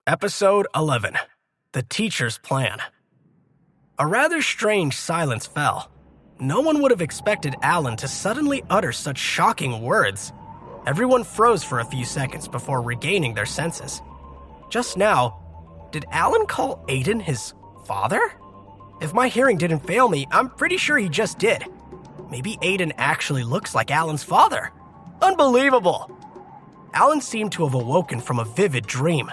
Episode 11. The Teacher's Plan. A rather strange silence fell. No one would have expected Alan to suddenly utter such shocking words. Everyone froze for a few seconds before regaining their senses. Just now, did Alan call Aiden his father? If my hearing didn't fail me, I'm pretty sure he just did. Maybe Aiden actually looks like Alan's father. Unbelievable! Alan seemed to have awoken from a vivid dream.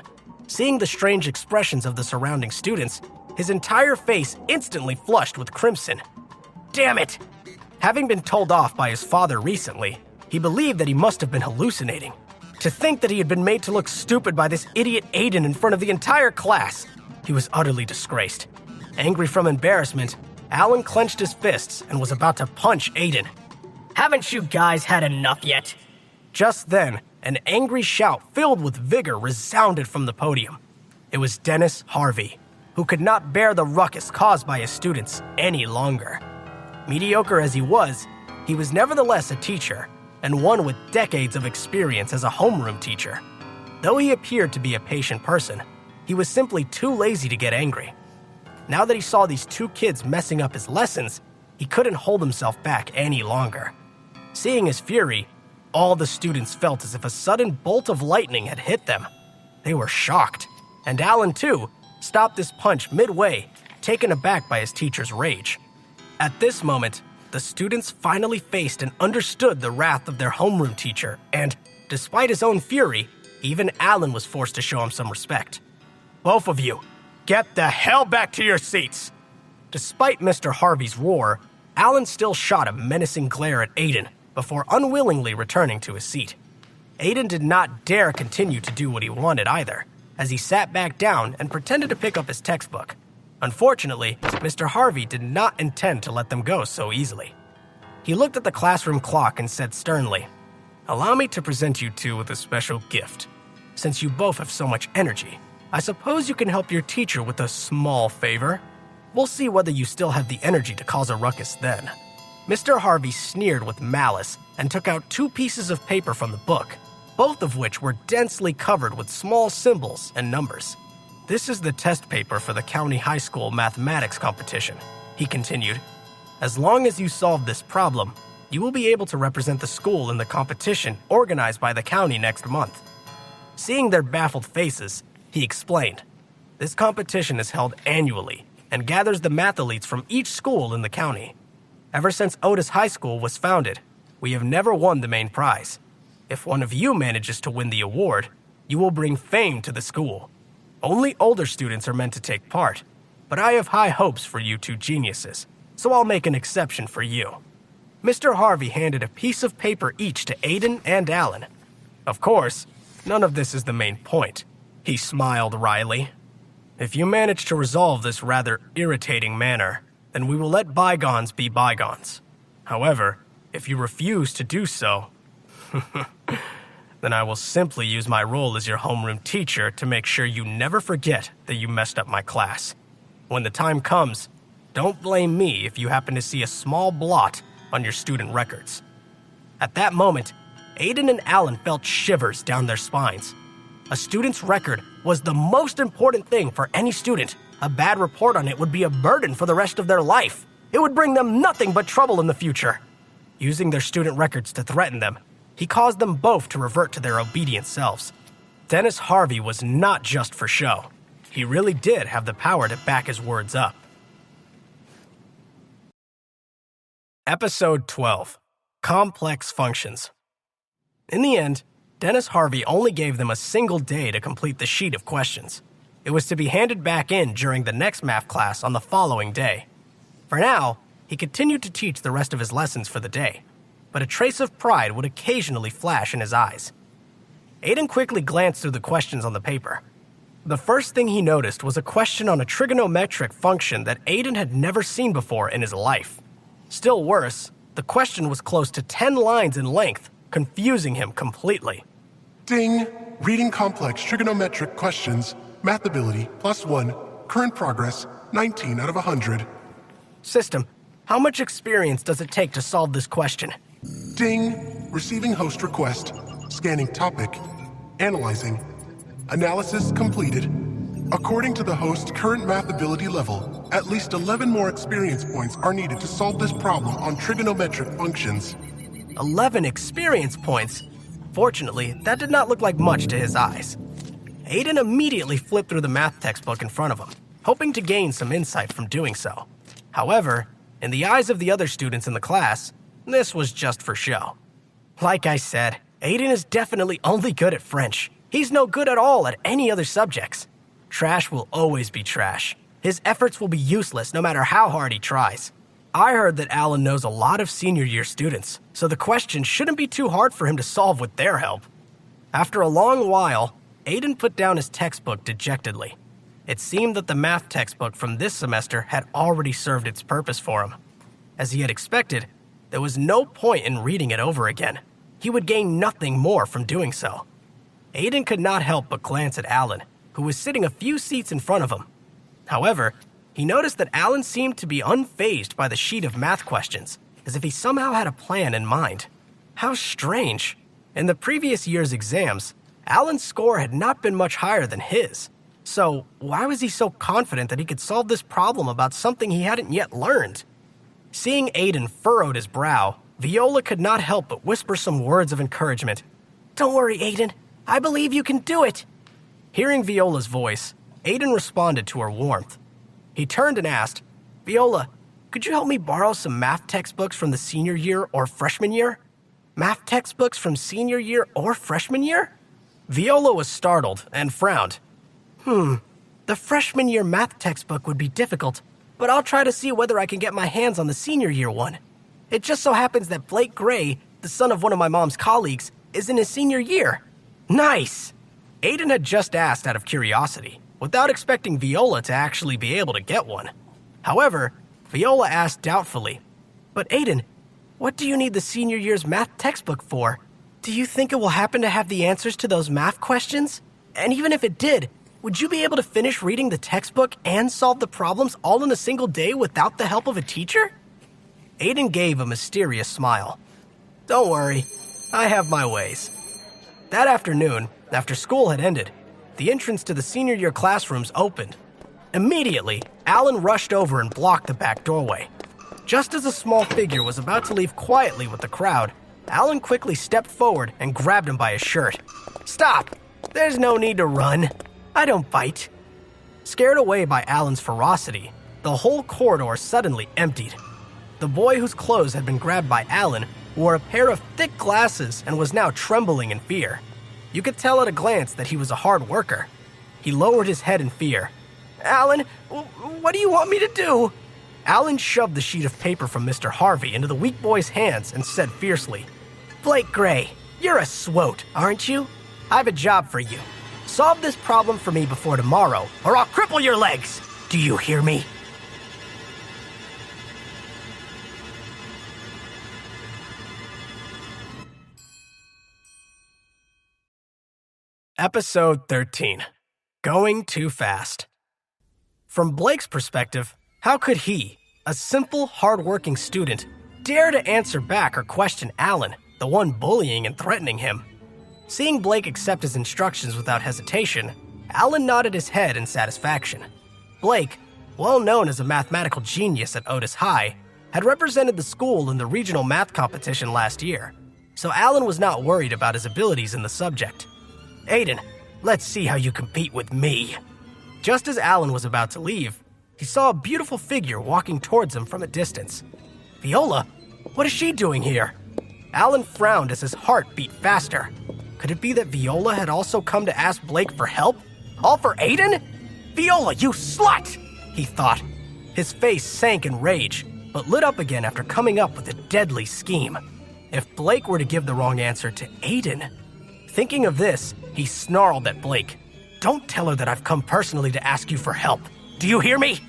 Seeing the strange expressions of the surrounding students, his entire face instantly flushed with crimson. Damn it! Having been told off by his father recently, he believed that he must have been hallucinating. To think that he had been made to look stupid by this idiot Aiden in front of the entire class, he was utterly disgraced. Angry from embarrassment, Alan clenched his fists and was about to punch Aiden. Haven't you guys had enough yet? Just then, an angry shout filled with vigor resounded from the podium. It was Dennis Harvey, who could not bear the ruckus caused by his students any longer. Mediocre as he was nevertheless a teacher, and one with decades of experience as a homeroom teacher. Though he appeared to be a patient person, he was simply too lazy to get angry. Now that he saw these two kids messing up his lessons, he couldn't hold himself back any longer. Seeing his fury, all the students felt as if a sudden bolt of lightning had hit them. They were shocked, and Alan, too, stopped his punch midway, taken aback by his teacher's rage. At this moment, the students finally faced and understood the wrath of their homeroom teacher, and, despite his own fury, even Alan was forced to show him some respect. Both of you, get the hell back to your seats! Despite Mr. Harvey's roar, Alan still shot a menacing glare at Aiden before unwillingly returning to his seat. Aiden did not dare continue to do what he wanted either, as he sat back down and pretended to pick up his textbook. Unfortunately, Mr. Harvey did not intend to let them go so easily. He looked at the classroom clock and said sternly, "Allow me to present you two with a special gift. Since you both have so much energy, I suppose you can help your teacher with a small favor. We'll see whether you still have the energy to cause a ruckus then." Mr. Harvey sneered with malice and took out two pieces of paper from the book, both of which were densely covered with small symbols and numbers. "This is the test paper for the county high school mathematics competition," he continued. "As long as you solve this problem, you will be able to represent the school in the competition organized by the county next month." Seeing their baffled faces, he explained, "This competition is held annually and gathers the mathletes from each school in the county. Ever since Otis High School was founded, we have never won the main prize. If one of you manages to win the award, you will bring fame to the school. Only older students are meant to take part, but I have high hopes for you two geniuses, so I'll make an exception for you." Mr. Harvey handed a piece of paper each to Aiden and Alan. Of course, none of this is the main point. He smiled wryly. "If you manage to resolve this rather irritating matter, then we will let bygones be bygones. However, if you refuse to do so, then I will simply use my role as your homeroom teacher to make sure you never forget that you messed up my class. When the time comes, don't blame me if you happen to see a small blot on your student records." At that moment, Aiden and Alan felt shivers down their spines. A student's record was the most important thing for any student. A bad report on it would be a burden for the rest of their life. It would bring them nothing but trouble in the future. Using their student records to threaten them, he caused them both to revert to their obedient selves. Dennis Harvey was not just for show. He really did have the power to back his words up. Episode 12. Complex Functions. In the end, Dennis Harvey only gave them a single day to complete the sheet of questions. It was to be handed back in during the next math class on the following day. For now, he continued to teach the rest of his lessons for the day, but a trace of pride would occasionally flash in his eyes. Aiden quickly glanced through the questions on the paper. The first thing he noticed was a question on a trigonometric function that Aiden had never seen before in his life. Still worse, the question was close to 10 lines in length, confusing him completely. Ding! Reading complex trigonometric questions. Math ability, +1. Current progress, 19 out of 100. System, how much experience does it take to solve this question? Ding! Receiving host request. Scanning topic. Analyzing. Analysis completed. According to the host's current math ability level, at least 11 more experience points are needed to solve this problem on trigonometric functions. 11 experience points? Fortunately, that did not look like much to his eyes. Aiden immediately flipped through the math textbook in front of him, hoping to gain some insight from doing so. However, in the eyes of the other students in the class, this was just for show. Like I said, Aiden is definitely only good at French. He's no good at all at any other subjects. Trash will always be trash. His efforts will be useless no matter how hard he tries. I heard that Alan knows a lot of senior year students, so the question shouldn't be too hard for him to solve with their help. After a long while, Aiden put down his textbook dejectedly. It seemed that the math textbook from this semester had already served its purpose for him. As he had expected, there was no point in reading it over again. He would gain nothing more from doing so. Aiden could not help but glance at Alan, who was sitting a few seats in front of him. However, he noticed that Alan seemed to be unfazed by the sheet of math questions, as if he somehow had a plan in mind. How strange. In the previous year's exams, Alan's score had not been much higher than his. So, why was he so confident that he could solve this problem about something he hadn't yet learned? Seeing Aiden furrowed his brow, Viola could not help but whisper some words of encouragement. Don't worry, Aiden. I believe you can do it. Hearing Viola's voice, Aiden responded to her warmth. He turned and asked, Viola, could you help me borrow some math textbooks from the senior year or freshman year? Math textbooks from senior year or freshman year? Viola was startled and frowned. The freshman year math textbook would be difficult, but I'll try to see whether I can get my hands on the senior year one. It just so happens that Blake Gray, the son of one of my mom's colleagues, is in his senior year. Nice! Aiden had just asked out of curiosity, without expecting Viola to actually be able to get one. However, Viola asked doubtfully, But Aiden, what do you need the senior year's math textbook for? Do you think it will happen to have the answers to those math questions? And even if it did, would you be able to finish reading the textbook and solve the problems all in a single day without the help of a teacher? Aiden gave a mysterious smile. Don't worry, I have my ways. That afternoon, after school had ended, the entrance to the senior year classrooms opened. Immediately, Alan rushed over and blocked the back doorway. Just as a small figure was about to leave quietly with the crowd, Alan quickly stepped forward and grabbed him by his shirt. Stop! There's no need to run. I don't bite. Scared away by Alan's ferocity, the whole corridor suddenly emptied. The boy whose clothes had been grabbed by Alan wore a pair of thick glasses and was now trembling in fear. You could tell at a glance that he was a hard worker. He lowered his head in fear. Alan, what do you want me to do? Alan shoved the sheet of paper from Mr. Harvey into the weak boy's hands and said fiercely, Blake Gray, you're a swote, aren't you? I have a job for you. Solve this problem for me before tomorrow, or I'll cripple your legs. Do you hear me? Episode 13. Going Too Fast. From Blake's perspective, how could he, a simple, hard-working student, dare to answer back or question Alan, the one bullying and threatening him? Seeing Blake accept his instructions without hesitation, Alan nodded his head in satisfaction. Blake, well known as a mathematical genius at Otis High, had represented the school in the regional math competition last year, so Alan was not worried about his abilities in the subject. Aiden, let's see how you compete with me. Just as Alan was about to leave, he saw a beautiful figure walking towards him from a distance. Viola, what is she doing here? Alan frowned as his heart beat faster. Could it be that Viola had also come to ask Blake for help? All for Aiden? Viola, you slut! He thought. His face sank in rage, but lit up again after coming up with a deadly scheme. If Blake were to give the wrong answer to Aiden... Thinking of this, he snarled at Blake. Don't tell her that I've come personally to ask you for help. Do you hear me?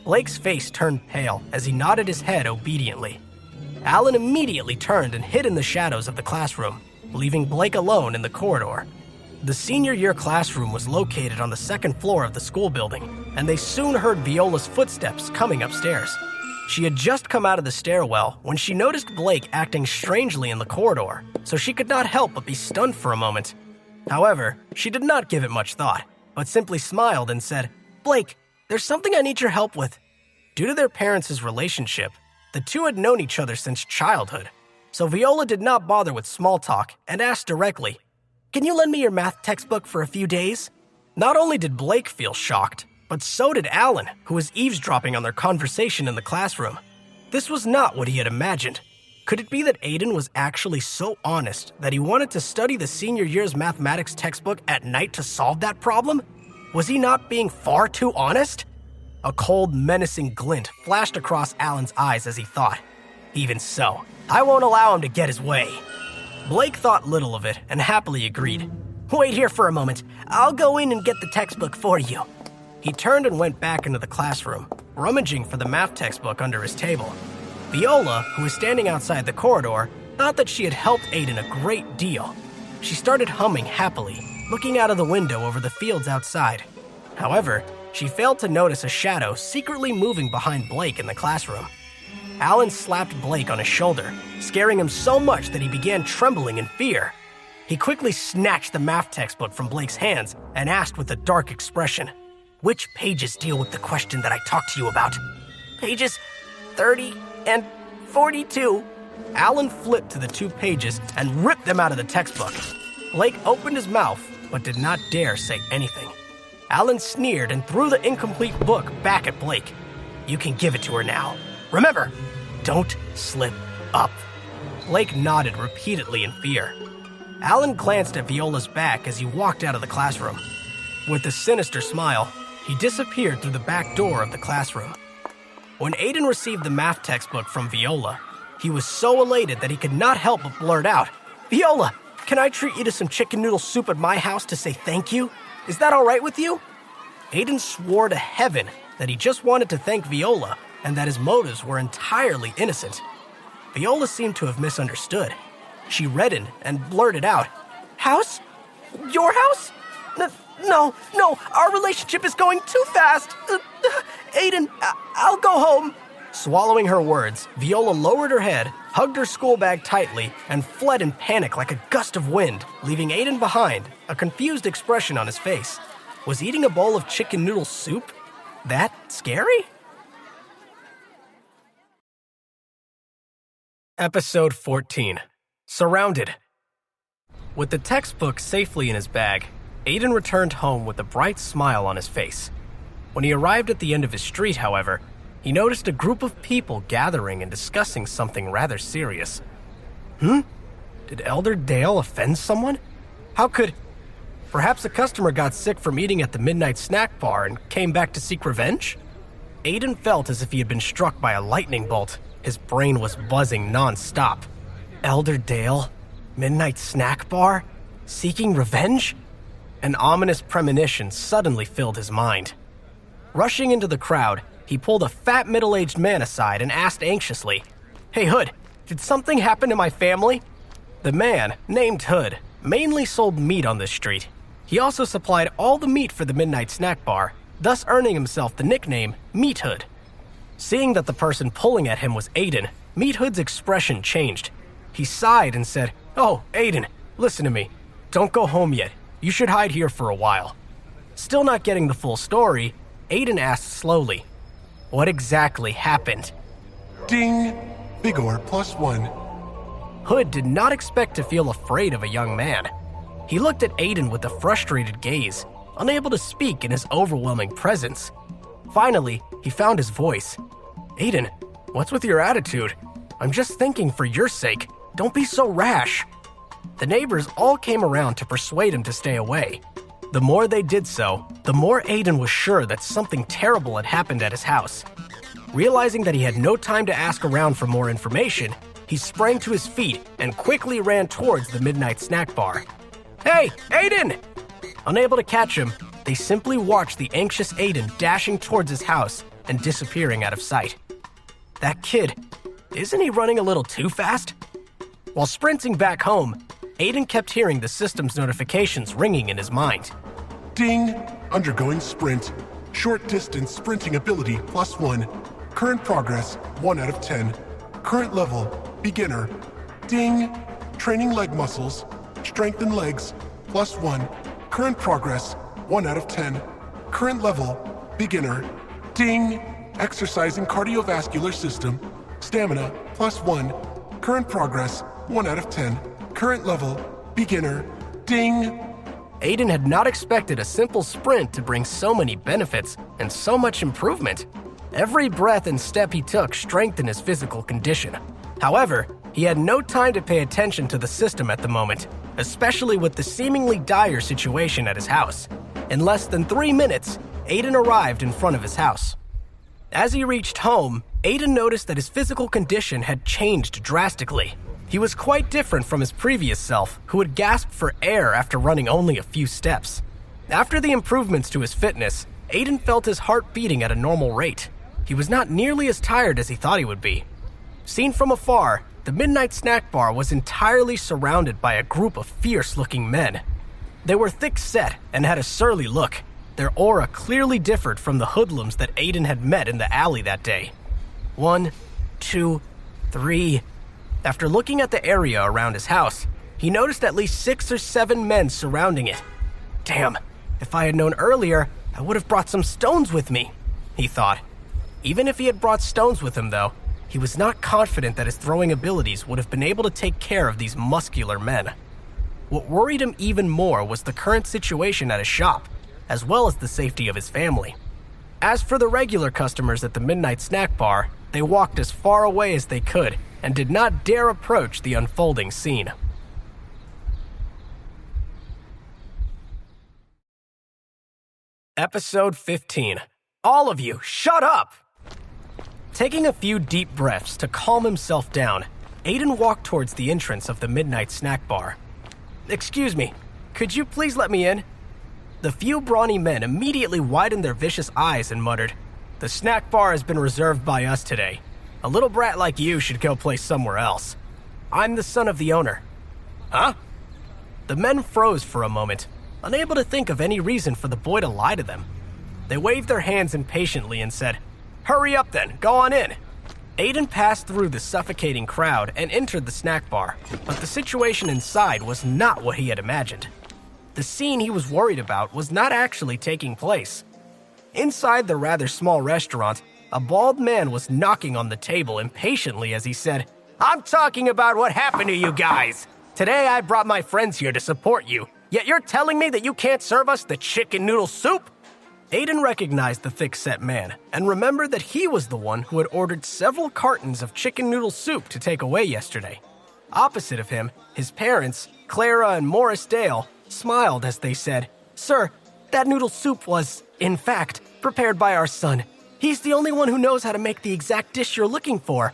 Blake's face turned pale as he nodded his head obediently. Alan immediately turned and hid in the shadows of the classroom, leaving Blake alone in the corridor. The senior year classroom was located on the second floor of the school building, and they soon heard Viola's footsteps coming upstairs. She had just come out of the stairwell when she noticed Blake acting strangely in the corridor, so she could not help but be stunned for a moment. However, she did not give it much thought, but simply smiled and said, "Blake, there's something I need your help with." Due to their parents' relationship, the two had known each other since childhood, so Viola did not bother with small talk and asked directly, "Can you lend me your math textbook for a few days?" Not only did Blake feel shocked, but so did Alan, who was eavesdropping on their conversation in the classroom. This was not what he had imagined. Could it be that Aiden was actually so honest that he wanted to study the senior year's mathematics textbook at night to solve that problem? Was he not being far too honest? A cold, menacing glint flashed across Alan's eyes as he thought, "Even so, I won't allow him to get his way." Blake thought little of it and happily agreed. "Wait here for a moment. I'll go in and get the textbook for you." He turned and went back into the classroom, rummaging for the math textbook under his table. Viola, who was standing outside the corridor, thought that she had helped Aiden a great deal. She started humming happily, looking out of the window over the fields outside. However, she failed to notice a shadow secretly moving behind Blake in the classroom. Alan slapped Blake on his shoulder, scaring him so much that he began trembling in fear. He quickly snatched the math textbook from Blake's hands and asked with a dark expression, "Which pages deal with the question that I talked to you about?" "Pages 30 and 42. Alan flipped to the 2 pages and ripped them out of the textbook. Blake opened his mouth, but did not dare say anything. Alan sneered and threw the incomplete book back at Blake. "You can give it to her now. Remember, don't slip up." Blake nodded repeatedly in fear. Alan glanced at Viola's back as he walked out of the classroom. With a sinister smile, he disappeared through the back door of the classroom. When Aiden received the math textbook from Viola, he was so elated that he could not help but blurt out, "Viola, can I treat you to some chicken noodle soup at my house to say thank you? Is that all right with you?" Aiden swore to heaven that he just wanted to thank Viola and that his motives were entirely innocent. Viola seemed to have misunderstood. She reddened and blurted out, "House? Your house? No, our relationship is going too fast. Aiden, I'll go home." Swallowing her words, Viola lowered her head, hugged her school bag tightly, and fled in panic like a gust of wind, leaving Aiden behind, a confused expression on his face. Was eating a bowl of chicken noodle soup that scary? Episode 14. Surrounded. With the textbook safely in his bag, Aiden returned home with a bright smile on his face. When he arrived at the end of his street, however, he noticed a group of people gathering and discussing something rather serious. Did Elder Dale offend someone? How could... Perhaps a customer got sick from eating at the midnight snack bar and came back to seek revenge? Aiden felt as if he had been struck by a lightning bolt. His brain was buzzing non-stop. Elder Dale? Midnight snack bar? Seeking revenge? An ominous premonition suddenly filled his mind. Rushing into the crowd, he pulled a fat middle-aged man aside and asked anxiously, "Hey Hood, did something happen to my family?" The man, named Hood, mainly sold meat on this street. He also supplied all the meat for the midnight snack bar, thus earning himself the nickname Meat Hood. Seeing that the person pulling at him was Aiden, Meat Hood's expression changed. He sighed and said, "Oh, Aiden, listen to me. Don't go home yet. You should hide here for a while." Still not getting the full story, Aiden asked slowly, "What exactly happened?" Ding! Vigor +1. Hood did not expect to feel afraid of a young man. He looked at Aiden with a frustrated gaze, unable to speak in his overwhelming presence. Finally, he found his voice. "Aiden, what's with your attitude? I'm just thinking for your sake. Don't be so rash." The neighbors all came around to persuade him to stay away. The more they did so, the more Aiden was sure that something terrible had happened at his house. Realizing that he had no time to ask around for more information, he sprang to his feet and quickly ran towards the midnight snack bar. "Hey, Aiden!" Unable to catch him, they simply watched the anxious Aiden dashing towards his house and disappearing out of sight. That kid, isn't he running a little too fast? While sprinting back home, Aiden kept hearing the system's notifications ringing in his mind. Ding! Undergoing sprint. Short distance sprinting ability +1. Current progress 1 out of 10. Current level beginner. Ding! Training leg muscles. Strengthen legs +1. Current progress 1 out of 10. Current level, beginner. Ding! Exercising cardiovascular system. Stamina, +1. Current progress, 1 out of 10. Current level, beginner. Ding! Aiden had not expected a simple sprint to bring so many benefits and so much improvement. Every breath and step he took strengthened his physical condition. However, he had no time to pay attention to the system at the moment, especially with the seemingly dire situation at his house. In less than 3 minutes, Aiden arrived in front of his house. As he reached home, Aiden noticed that his physical condition had changed drastically. He was quite different from his previous self, who would gasp for air after running only a few steps. After the improvements to his fitness, Aiden felt his heart beating at a normal rate. He was not nearly as tired as he thought he would be. Seen from afar, the Midnight Snack Bar was entirely surrounded by a group of fierce-looking men. They were thick-set and had a surly look. Their aura clearly differed from the hoodlums that Aiden had met in the alley that day. 1, 2, 3. After looking at the area around his house, he noticed at least 6 or 7 men surrounding it. Damn, if I had known earlier, I would have brought some stones with me, he thought. Even if he had brought stones with him, though, he was not confident that his throwing abilities would have been able to take care of these muscular men. What worried him even more was the current situation at his shop, as well as the safety of his family. As for the regular customers at the Midnight Snack Bar, they walked as far away as they could and did not dare approach the unfolding scene. Episode 15. All of you, shut up! Taking a few deep breaths to calm himself down, Aiden walked towards the entrance of the Midnight Snack Bar. Excuse me, could you please let me in? The few brawny men immediately widened their vicious eyes and muttered, "The snack bar has been reserved by us today. A little brat like you should go play somewhere else. I'm the son of the owner." Huh? The men froze for a moment, unable to think of any reason for the boy to lie to them. They waved their hands impatiently and said, "Hurry up then, go on in." Aiden passed through the suffocating crowd and entered the snack bar, but the situation inside was not what he had imagined. The scene he was worried about was not actually taking place. Inside the rather small restaurant, a bald man was knocking on the table impatiently as he said, "I'm talking about what happened to you guys. Today I brought my friends here to support you, yet you're telling me that you can't serve us the chicken noodle soup?" Aiden recognized the thick-set man and remembered that he was the one who had ordered several cartons of chicken noodle soup to take away yesterday. Opposite of him, his parents, Clara and Morris Dale, smiled as they said, "Sir, that noodle soup was, in fact, prepared by our son. He's the only one who knows how to make the exact dish you're looking for."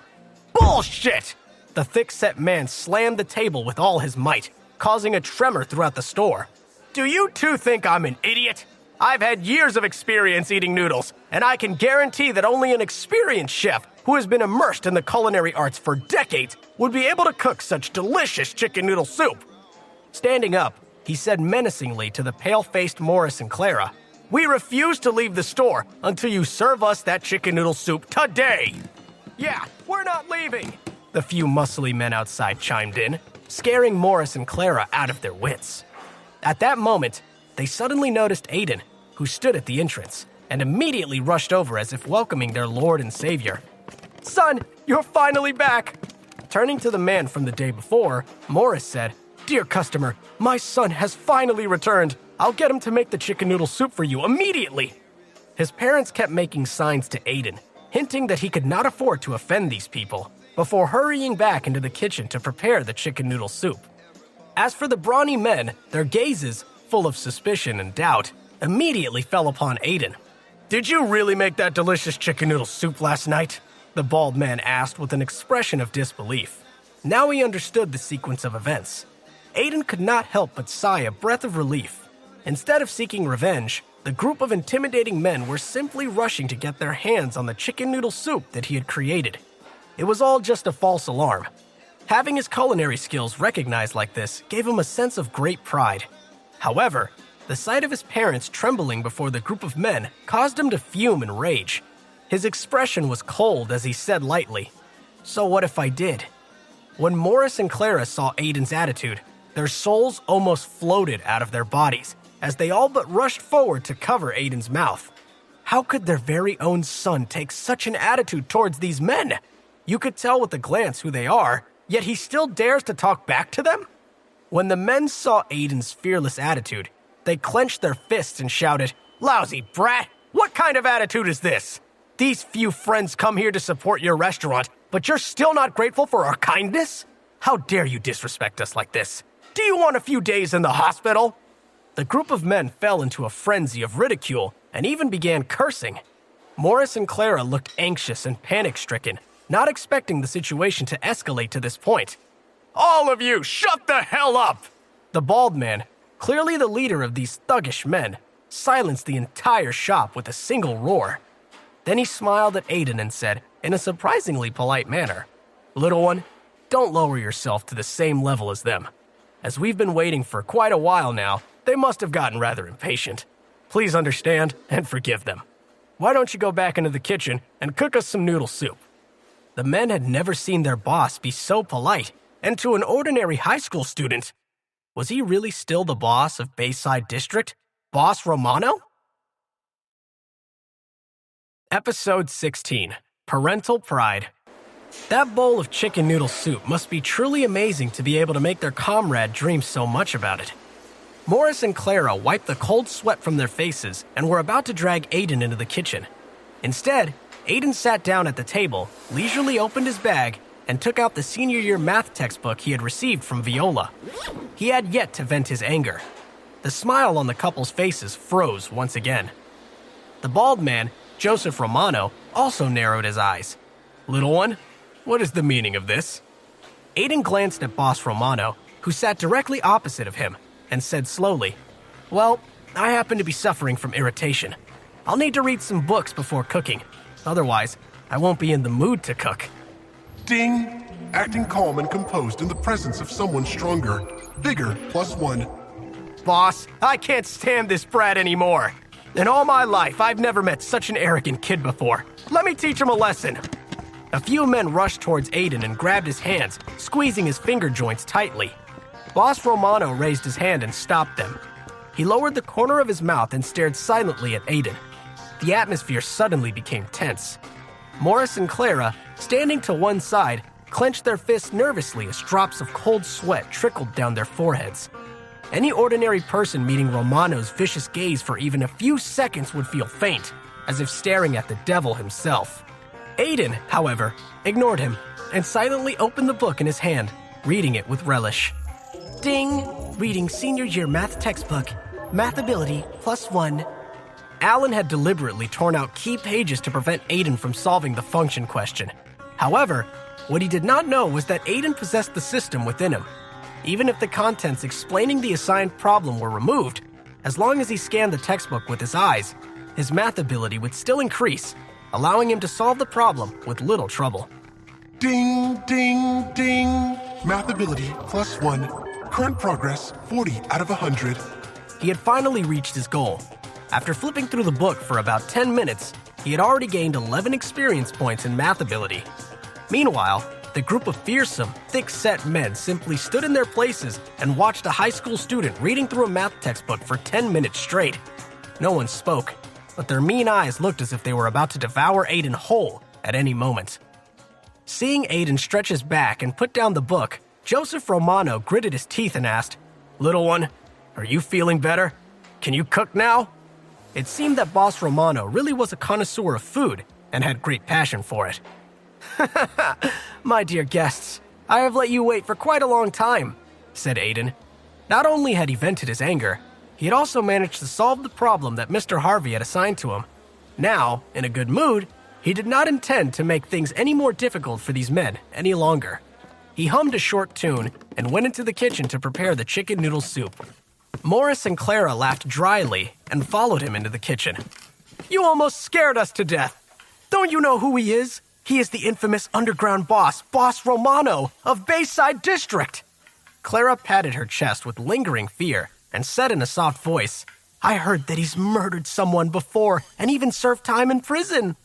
Bullshit! The thick-set man slammed the table with all his might, causing a tremor throughout the store. "Do you two think I'm an idiot? I've had years of experience eating noodles, and I can guarantee that only an experienced chef who has been immersed in the culinary arts for decades would be able to cook such delicious chicken noodle soup." Standing up, he said menacingly to the pale-faced Morris and Clara, "We refuse to leave the store until you serve us that chicken noodle soup today." "Yeah, we're not leaving," the few muscly men outside chimed in, scaring Morris and Clara out of their wits. At that moment, they suddenly noticed Aiden, who stood at the entrance, and immediately rushed over as if welcoming their Lord and Savior. "Son, you're finally back!" Turning to the man from the day before, Morris said, "Dear customer, my son has finally returned. I'll get him to make the chicken noodle soup for you immediately." His parents kept making signs to Aiden, hinting that he could not afford to offend these people, before hurrying back into the kitchen to prepare the chicken noodle soup. As for the brawny men, their gazes, full of suspicion and doubt, immediately fell upon Aiden. "Did you really make that delicious chicken noodle soup last night?" the bald man asked with an expression of disbelief. Now he understood the sequence of events. Aiden could not help but sigh a breath of relief. Instead of seeking revenge, the group of intimidating men were simply rushing to get their hands on the chicken noodle soup that he had created. It was all just a false alarm. Having his culinary skills recognized like this gave him a sense of great pride. However, the sight of his parents trembling before the group of men caused him to fume in rage. His expression was cold as he said lightly, "So what if I did?" When Morris and Clara saw Aiden's attitude, their souls almost floated out of their bodies as they all but rushed forward to cover Aiden's mouth. How could their very own son take such an attitude towards these men? You could tell with a glance who they are, yet he still dares to talk back to them? When the men saw Aiden's fearless attitude, they clenched their fists and shouted, "Lousy brat! What kind of attitude is this? These few friends come here to support your restaurant, but you're still not grateful for our kindness? How dare you disrespect us like this? Do you want a few days in the hospital?" The group of men fell into a frenzy of ridicule and even began cursing. Morris and Clara looked anxious and panic-stricken, not expecting the situation to escalate to this point. "All of you, shut the hell up!" The bald man, clearly the leader of these thuggish men, silenced the entire shop with a single roar. Then he smiled at Aiden and said, in a surprisingly polite manner, "Little one, don't lower yourself to the same level as them. As we've been waiting for quite a while now, they must have gotten rather impatient. Please understand and forgive them. Why don't you go back into the kitchen and cook us some noodle soup?" The men had never seen their boss be so polite, and to an ordinary high school student, was he really still the boss of Bayside District? Boss Romano? Episode 16, Parental Pride. That bowl of chicken noodle soup must be truly amazing to be able to make their comrade dream so much about it. Morris and Clara wiped the cold sweat from their faces and were about to drag Aiden into the kitchen. Instead, Aiden sat down at the table, leisurely opened his bag, and took out the senior year math textbook he had received from Viola. He had yet to vent his anger. The smile on the couple's faces froze once again. The bald man, Joseph Romano, also narrowed his eyes. "Little one, what is the meaning of this?" Aiden glanced at Boss Romano, who sat directly opposite of him, and said slowly, "Well, I happen to be suffering from irritation. I'll need to read some books before cooking. Otherwise, I won't be in the mood to cook." Ding! Acting calm and composed in the presence of someone stronger. Vigor +1. "Boss, I can't stand this brat anymore. In all my life, I've never met such an arrogant kid before. Let me teach him a lesson." A few men rushed towards Aiden and grabbed his hands, squeezing his finger joints tightly. Boss Romano raised his hand and stopped them. He lowered the corner of his mouth and stared silently at Aiden. The atmosphere suddenly became tense. Morris and Clara, standing to one side, clenched their fists nervously as drops of cold sweat trickled down their foreheads. Any ordinary person meeting Romano's vicious gaze for even a few seconds would feel faint, as if staring at the devil himself. Aiden, however, ignored him and silently opened the book in his hand, reading it with relish. Ding! Reading senior year math textbook. Math ability +1. Alan had deliberately torn out key pages to prevent Aiden from solving the function question. However, what he did not know was that Aiden possessed the system within him. Even if the contents explaining the assigned problem were removed, as long as he scanned the textbook with his eyes, his math ability would still increase, allowing him to solve the problem with little trouble. Ding, ding, ding. Math ability +1. Current progress 40 out of 100. He had finally reached his goal. After flipping through the book for about 10 minutes, he had already gained 11 experience points in math ability. Meanwhile, the group of fearsome, thick-set men simply stood in their places and watched a high school student reading through a math textbook for 10 minutes straight. No one spoke, but their mean eyes looked as if they were about to devour Aiden whole at any moment. Seeing Aiden stretch his back and put down the book, Joseph Romano gritted his teeth and asked, "Little one, are you feeling better? Can you cook now?" It seemed that Boss Romano really was a connoisseur of food and had great passion for it. "My dear guests, I have let you wait for quite a long time," said Aiden. Not only had he vented his anger, he had also managed to solve the problem that Mr. Harvey had assigned to him. Now, in a good mood, he did not intend to make things any more difficult for these men any longer. He hummed a short tune and went into the kitchen to prepare the chicken noodle soup. Morris and Clara laughed dryly and followed him into the kitchen. "You almost scared us to death. Don't you know who he is? He is the infamous underground boss, Boss Romano, of Bayside District." Clara patted her chest with lingering fear and said in a soft voice, "I heard that he's murdered someone before and even served time in prison."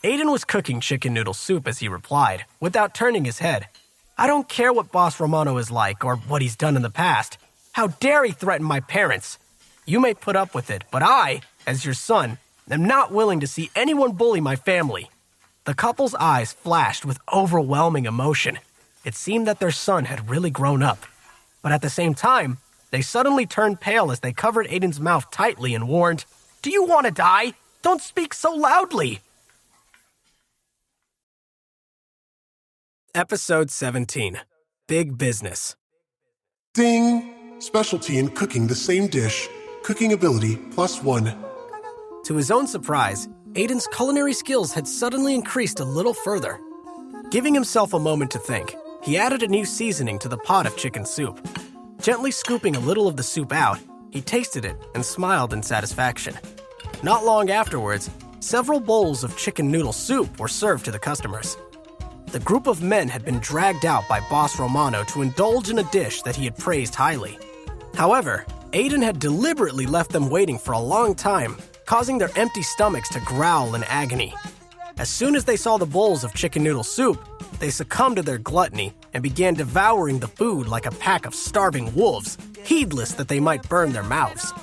Aiden was cooking chicken noodle soup as he replied, without turning his head. "I don't care what Boss Romano is like or what he's done in the past. How dare he threaten my parents? You may put up with it, but I, as your son, am not willing to see anyone bully my family." The couple's eyes flashed with overwhelming emotion. It seemed that their son had really grown up. But at the same time, they suddenly turned pale as they covered Aiden's mouth tightly and warned, "Do you want to die? Don't speak so loudly." Episode 17. Big Business. Ding! Specialty in cooking the same dish. Cooking ability +1. To his own surprise, Aiden's culinary skills had suddenly increased a little further. Giving himself a moment to think, he added a new seasoning to the pot of chicken soup. Gently scooping a little of the soup out, he tasted it and smiled in satisfaction. Not long afterwards, several bowls of chicken noodle soup were served to the customers. The group of men had been dragged out by Boss Romano to indulge in a dish that he had praised highly. However, Aiden had deliberately left them waiting for a long time, causing their empty stomachs to growl in agony. As soon as they saw the bowls of chicken noodle soup, they succumbed to their gluttony and began devouring the food like a pack of starving wolves, heedless that they might burn their mouths.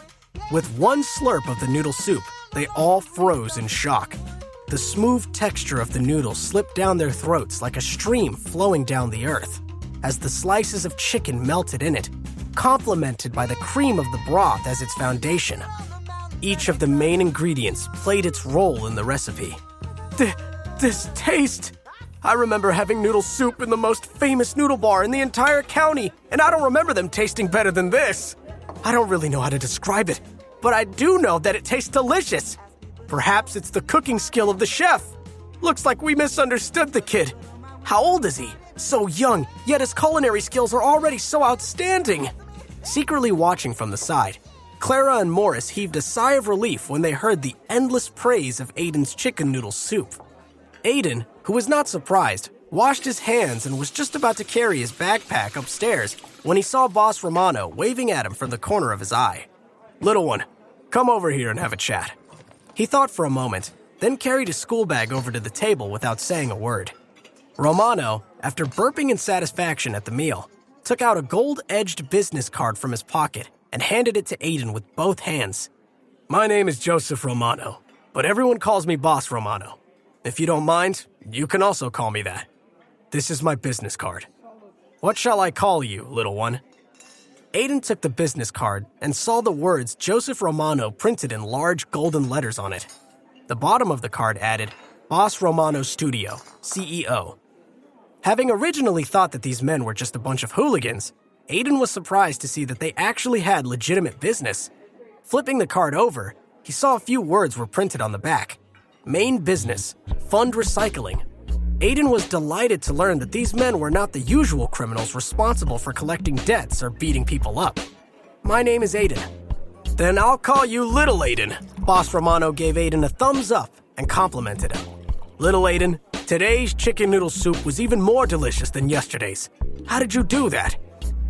With one slurp of the noodle soup, they all froze in shock. The smooth texture of the noodles slipped down their throats like a stream flowing down the earth, as the slices of chicken melted in it, complemented by the cream of the broth as its foundation. Each of the main ingredients played its role in the recipe. This taste! I remember having noodle soup in the most famous noodle bar in the entire county, and I don't remember them tasting better than this. I don't really know how to describe it, but I do know that it tastes delicious. Perhaps it's the cooking skill of the chef. Looks like we misunderstood the kid. How old is he? So young, yet his culinary skills are already so outstanding. Secretly watching from the side, Clara and Morris heaved a sigh of relief when they heard the endless praise of Aiden's chicken noodle soup. Aiden, who was not surprised, washed his hands and was just about to carry his backpack upstairs when he saw Boss Romano waving at him from the corner of his eye. "Little one, come over here and have a chat." He thought for a moment, then carried his school bag over to the table without saying a word. Romano, after burping in satisfaction at the meal, took out a gold-edged business card from his pocket and handed it to Aiden with both hands. "My name is Joseph Romano, but everyone calls me Boss Romano. If you don't mind, you can also call me that. This is my business card. What shall I call you, little one?" Aiden took the business card and saw the words Joseph Romano printed in large golden letters on it. The bottom of the card added, Boss Romano Studio, CEO. Having originally thought that these men were just a bunch of hooligans, Aiden was surprised to see that they actually had legitimate business. Flipping the card over, he saw a few words were printed on the back. Main business, fund recycling. Aiden was delighted to learn that these men were not the usual criminals responsible for collecting debts or beating people up. "My name is Aiden." "Then I'll call you Little Aiden." Boss Romano gave Aiden a thumbs up and complimented him. "Little Aiden, today's chicken noodle soup was even more delicious than yesterday's. How did you do that?"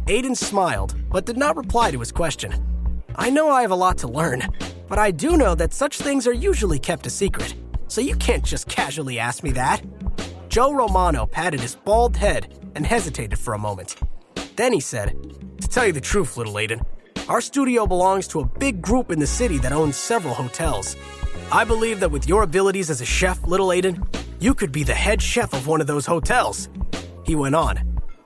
Aiden smiled, but did not reply to his question. "I know I have a lot to learn, but I do know that such things are usually kept a secret, so you can't just casually ask me that." Joe Romano patted his bald head and hesitated for a moment. Then he said, "To tell you the truth, Little Aiden, our studio belongs to a big group in the city that owns several hotels. I believe that with your abilities as a chef, Little Aiden, you could be the head chef of one of those hotels." He went on,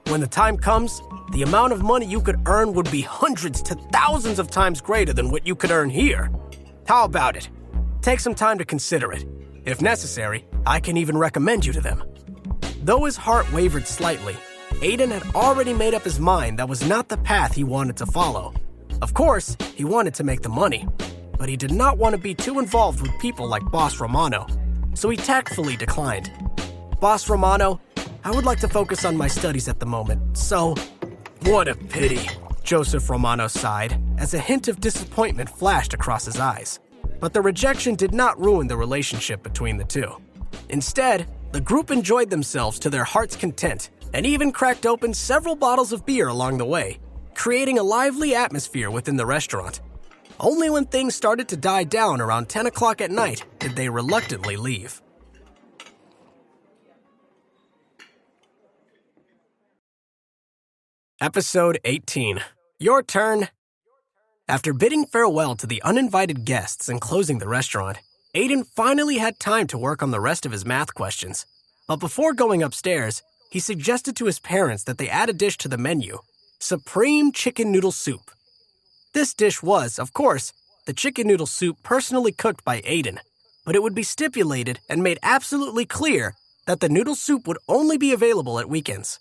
"When the time comes, the amount of money you could earn would be hundreds to thousands of times greater than what you could earn here. How about it? Take some time to consider it. If necessary, I can even recommend you to them." Though his heart wavered slightly, Aiden had already made up his mind that was not the path he wanted to follow. Of course, he wanted to make the money, but he did not want to be too involved with people like Boss Romano, so he tactfully declined. "Boss Romano, I would like to focus on my studies at the moment, so—" "What a pity," Joseph Romano sighed, as a hint of disappointment flashed across his eyes. But the rejection did not ruin the relationship between the two. Instead, the group enjoyed themselves to their heart's content and even cracked open several bottles of beer along the way, creating a lively atmosphere within the restaurant. Only when things started to die down around 10 o'clock at night did they reluctantly leave. Episode 18. Your turn. After bidding farewell to the uninvited guests and closing the restaurant, Aiden finally had time to work on the rest of his math questions. But before going upstairs, he suggested to his parents that they add a dish to the menu: Supreme Chicken Noodle Soup. This dish was, of course, the chicken noodle soup personally cooked by Aiden, but it would be stipulated and made absolutely clear that the noodle soup would only be available at weekends.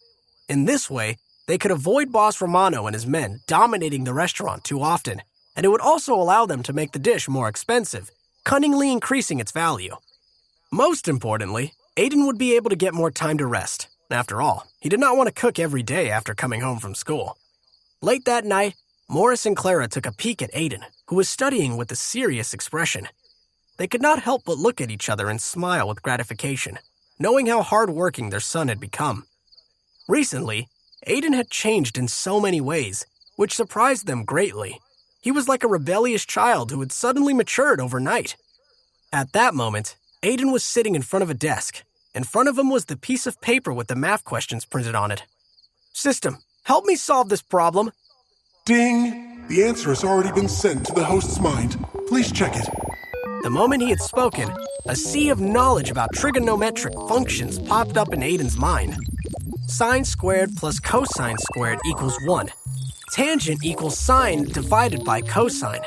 In this way, they could avoid Boss Romano and his men dominating the restaurant too often, and it would also allow them to make the dish more expensive, cunningly increasing its value. Most importantly, Aiden would be able to get more time to rest. After all, he did not want to cook every day after coming home from school. Late that night, Morris and Clara took a peek at Aiden, who was studying with a serious expression. They could not help but look at each other and smile with gratification, knowing how hard-working their son had become. Recently, Aiden had changed in so many ways, which surprised them greatly. He was like a rebellious child who had suddenly matured overnight. At that moment, Aiden was sitting in front of a desk. In front of him was the piece of paper with the math questions printed on it. "System, help me solve this problem." Ding! The answer has already been sent to the host's mind. Please check it. The moment he had spoken, a sea of knowledge about trigonometric functions popped up in Aiden's mind. Sine squared plus cosine squared equals 1. Tangent equals sine divided by cosine.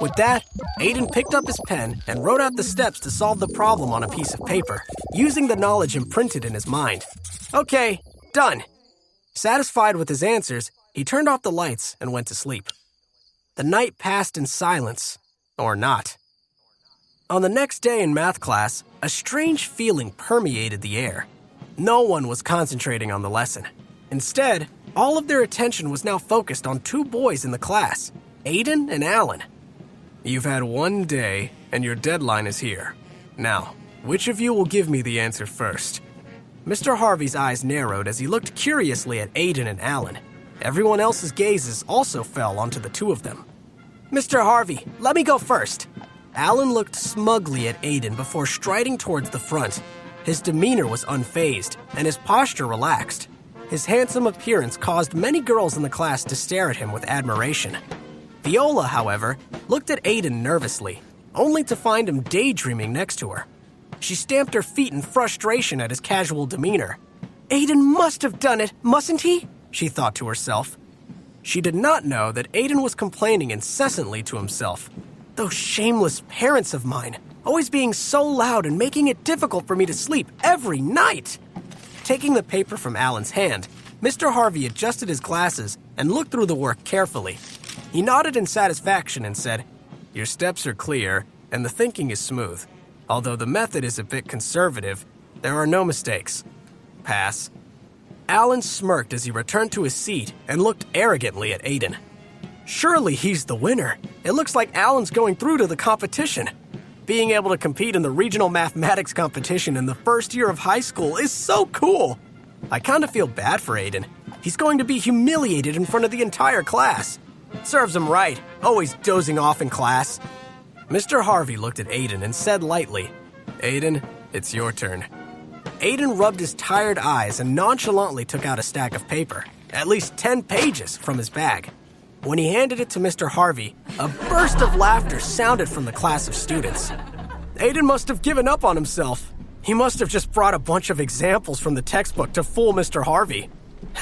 With that, Aiden picked up his pen and wrote out the steps to solve the problem on a piece of paper, using the knowledge imprinted in his mind. Okay, done. Satisfied with his answers, he turned off the lights and went to sleep. The night passed in silence, or not. On the next day in math class, a strange feeling permeated the air. No one was concentrating on the lesson. Instead, all of their attention was now focused on two boys in the class, Aiden and Alan. "You've had one day, and your deadline is here. Now, which of you will give me the answer first?" Mr. Harvey's eyes narrowed as he looked curiously at Aiden and Alan. Everyone else's gazes also fell onto the two of them. "Mr. Harvey, let me go first." Alan looked smugly at Aiden before striding towards the front. His demeanor was unfazed, and his posture relaxed. His handsome appearance caused many girls in the class to stare at him with admiration. Viola, however, looked at Aiden nervously, only to find him daydreaming next to her. She stamped her feet in frustration at his casual demeanor. "Aiden must have done it, mustn't he?" she thought to herself. She did not know that Aiden was complaining incessantly to himself. "Those shameless parents of mine, always being so loud and making it difficult for me to sleep every night." Taking the paper from Alan's hand, Mr. Harvey adjusted his glasses and looked through the work carefully. He nodded in satisfaction and said, "Your steps are clear, and the thinking is smooth. Although the method is a bit conservative, there are no mistakes. Pass." Alan smirked as he returned to his seat and looked arrogantly at Aiden. Surely he's the winner. It looks like Alan's going through to the competition. Being able to compete in the regional mathematics competition in the first year of high school is so cool. I kind of feel bad for Aiden. He's going to be humiliated in front of the entire class. Serves him right, always dozing off in class. Mr. Harvey looked at Aiden and said lightly, "Aiden, it's your turn." Aiden rubbed his tired eyes and nonchalantly took out a stack of paper, at least 10 pages, from his bag. When he handed it to Mr. Harvey, a burst of laughter sounded from the class of students. Aiden must have given up on himself. He must have just brought a bunch of examples from the textbook to fool Mr. Harvey.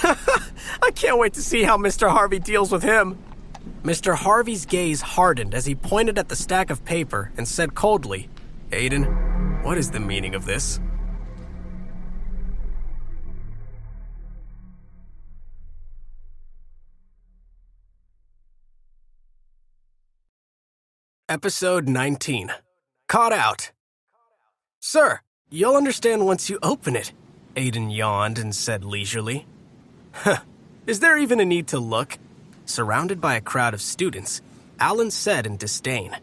I can't wait to see how Mr. Harvey deals with him. Mr. Harvey's gaze hardened as he pointed at the stack of paper and said coldly, "Aiden, what is the meaning of this?" Episode 19. Caught Out. "Sir, you'll understand once you open it," Aiden yawned and said leisurely. "Huh, is there even a need to look?" Surrounded by a crowd of students, Alan said in disdain.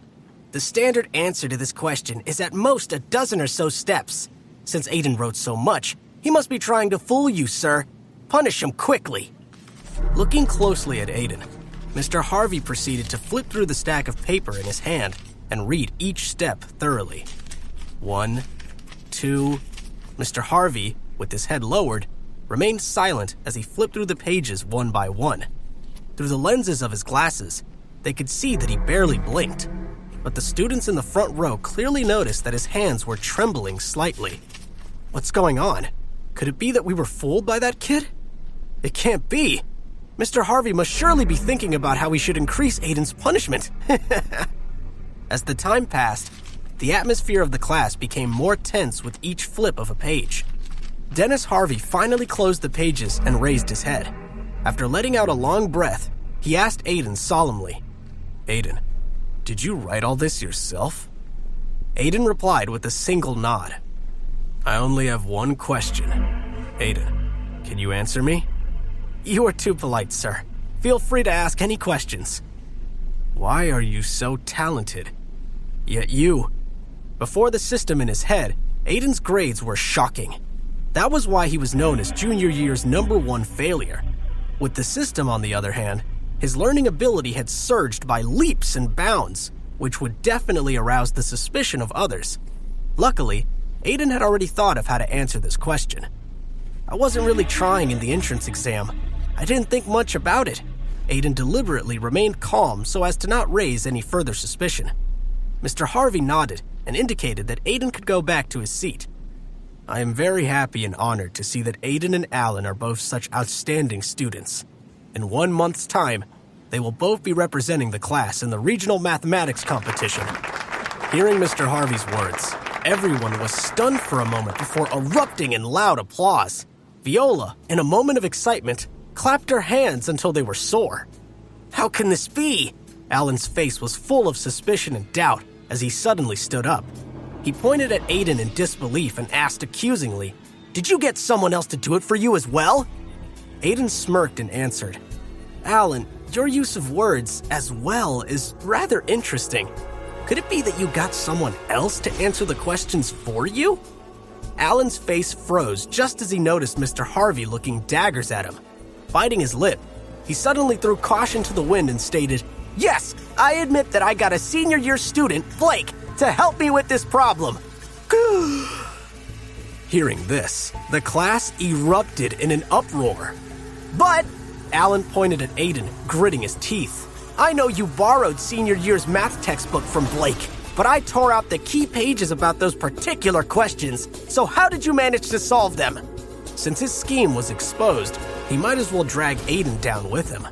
"The standard answer to this question is at most a dozen or so steps. Since Aiden wrote so much, he must be trying to fool you, sir. Punish him quickly." Looking closely at Aiden, Mr. Harvey proceeded to flip through the stack of paper in his hand and read each step thoroughly. 1, 2. Mr. Harvey, with his head lowered, remained silent as he flipped through the pages one by one. Through the lenses of his glasses, They could see that he barely blinked, but the students in the front row clearly noticed that his hands were trembling slightly. What's going on? Could it be that we were fooled by that kid? It can't be. Mr. Harvey must surely be thinking about how we should increase Aiden's punishment. As the time passed, the atmosphere of the class became more tense with each flip of a page. Dennis Harvey finally closed the pages and raised his head. After letting out a long breath, he asked Aiden solemnly, "Aiden, did you write all this yourself?" Aiden replied with a single nod. "I only have one question. Aiden, can you answer me?" "You are too polite, sir. Feel free to ask any questions." "Why are you so talented? Yet you..." Before the system in his head, Aiden's grades were shocking. That was why he was known as junior year's #1 failure. With the system, on the other hand, his learning ability had surged by leaps and bounds, which would definitely arouse the suspicion of others. Luckily, Aiden had already thought of how to answer this question. "I wasn't really trying in the entrance exam. I didn't think much about it." Aiden deliberately remained calm so as to not raise any further suspicion. Mr. Harvey nodded and indicated that Aiden could go back to his seat. "I am very happy and honored to see that Aiden and Alan are both such outstanding students. In 1 month's time, they will both be representing the class in the regional mathematics competition." Hearing Mr. Harvey's words, everyone was stunned for a moment before erupting in loud applause. Viola, in a moment of excitement, clapped her hands until they were sore. "How can this be?" Alan's face was full of suspicion and doubt as he suddenly stood up. He pointed at Aiden in disbelief and asked accusingly, "Did you get someone else to do it for you as well?" Aiden smirked and answered, "Alan, your use of words, 'as well,' is rather interesting. Could it be that you got someone else to answer the questions for you?" Alan's face froze just as he noticed Mr. Harvey looking daggers at him. Biting his lip, he suddenly threw caution to the wind and stated, "Yes, I admit that I got a senior year student, Blake, to help me with this problem." Hearing this, the class erupted in an uproar. "But," Alan pointed at Aiden, gritting his teeth, "I know you borrowed senior year's math textbook from Blake, but I tore out the key pages about those particular questions, so how did you manage to solve them?" Since his scheme was exposed, he might as well drag Aiden down with him.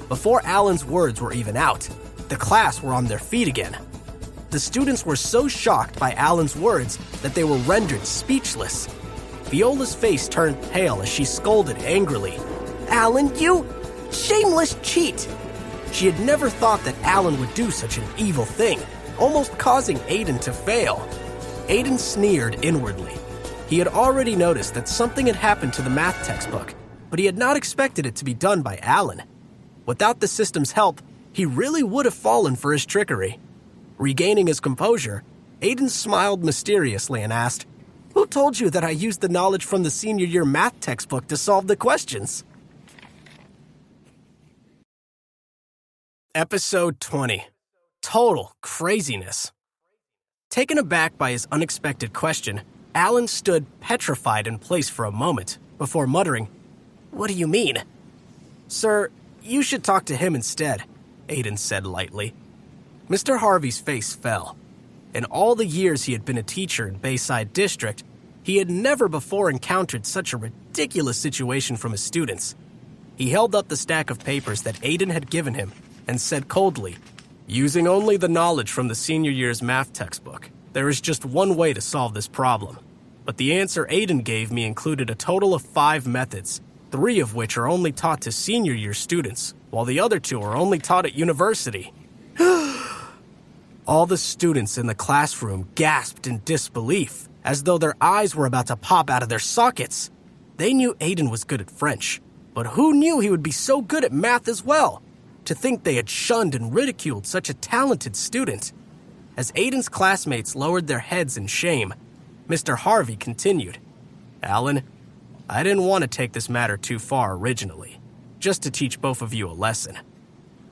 Before Alan's words were even out, the class were on their feet again. The students were so shocked by Alan's words that they were rendered speechless. Viola's face turned pale as she scolded angrily, "Alan, you shameless cheat!" She had never thought that Alan would do such an evil thing, almost causing Aiden to fail. Aiden sneered inwardly. He had already noticed that something had happened to the math textbook, but he had not expected it to be done by Alan. Without the system's help, he really would have fallen for his trickery. Regaining his composure, Aiden smiled mysteriously and asked, "Who told you that I used the knowledge from the senior year math textbook to solve the questions?" Episode 20. Total craziness. Taken aback by his unexpected question, Alan stood petrified in place for a moment before muttering, "What do you mean?" "Sir, you should talk to him instead," Aiden said lightly. Mr. Harvey's face fell. In all the years he had been a teacher in Bayside District, he had never before encountered such a ridiculous situation from his students. He held up the stack of papers that Aiden had given him and said coldly, "Using only the knowledge from the senior year's math textbook, there is just one way to solve this problem. But the answer Aiden gave me included a total of 5 methods, 3 of which are only taught to senior year students, while the other 2 are only taught at university." All the students in the classroom gasped in disbelief, as though their eyes were about to pop out of their sockets. They knew Aiden was good at French, but who knew he would be so good at math as well? To think they had shunned and ridiculed such a talented student. As Aiden's classmates lowered their heads in shame, Mr. Harvey continued, "Alan, I didn't want to take this matter too far originally, just to teach both of you a lesson.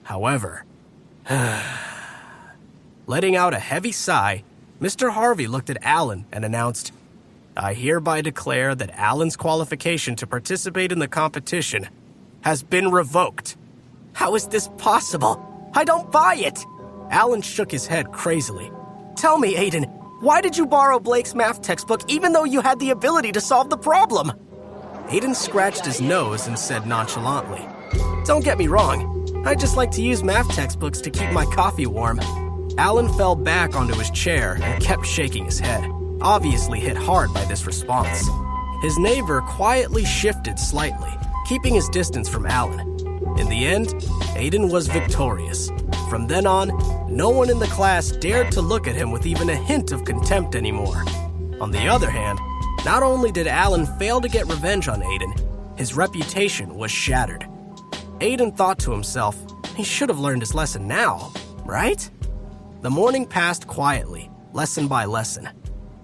However," letting out a heavy sigh, Mr. Harvey looked at Alan and announced, "I hereby declare that Alan's qualification to participate in the competition has been revoked." "How is this possible? I don't buy it! Alan shook his head crazily. Tell me, Aiden, why did you borrow Blake's math textbook even though you had the ability to solve the problem? Aiden scratched his nose and said nonchalantly, Don't get me wrong, I just like to use math textbooks to keep my coffee warm. Alan fell back onto his chair and kept shaking his head, obviously hit hard by this response. His neighbor quietly shifted slightly, keeping his distance from Alan. In the end, Aiden was victorious. From then on, no one in the class dared to look at him with even a hint of contempt anymore. On the other hand, not only did Alan fail to get revenge on Aiden, his reputation was shattered. Aiden thought to himself, he should have learned his lesson now, right? The morning passed quietly, lesson by lesson.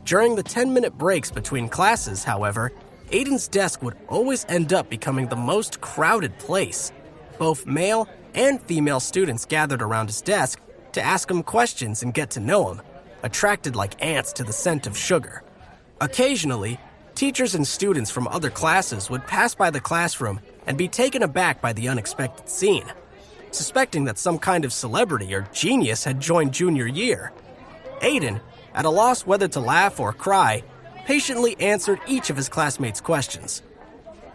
During the 10-minute breaks between classes, however, Aiden's desk would always end up becoming the most crowded place. Both male and female students gathered around his desk to ask him questions and get to know him, attracted like ants to the scent of sugar. Occasionally, teachers and students from other classes would pass by the classroom and be taken aback by the unexpected scene, suspecting that some kind of celebrity or genius had joined junior year. Aiden, at a loss whether to laugh or cry, patiently answered each of his classmates' questions.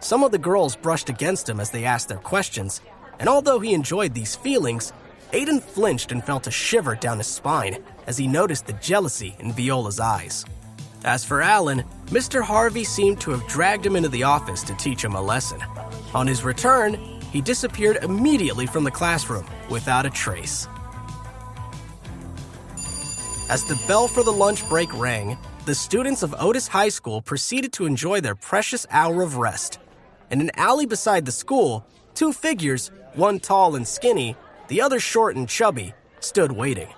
Some of the girls brushed against him as they asked their questions, and although he enjoyed these feelings, Aiden flinched and felt a shiver down his spine as he noticed the jealousy in Viola's eyes. As for Alan, Mr. Harvey seemed to have dragged him into the office to teach him a lesson. On his return, he disappeared immediately from the classroom without a trace. As the bell for the lunch break rang, the students of Otis High School proceeded to enjoy their precious hour of rest. In an alley beside the school, two figures, one tall and skinny, the other short and chubby, stood waiting.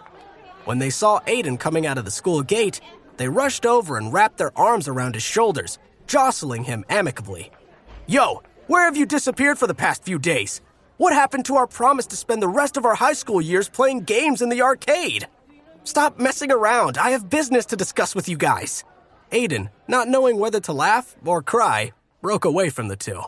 When they saw Aiden coming out of the school gate, they rushed over and wrapped their arms around his shoulders, jostling him amicably. Yo, where have you disappeared for the past few days? What happened to our promise to spend the rest of our high school years playing games in the arcade? Stop messing around. I have business to discuss with you guys. Aiden, not knowing whether to laugh or cry, broke away from the two.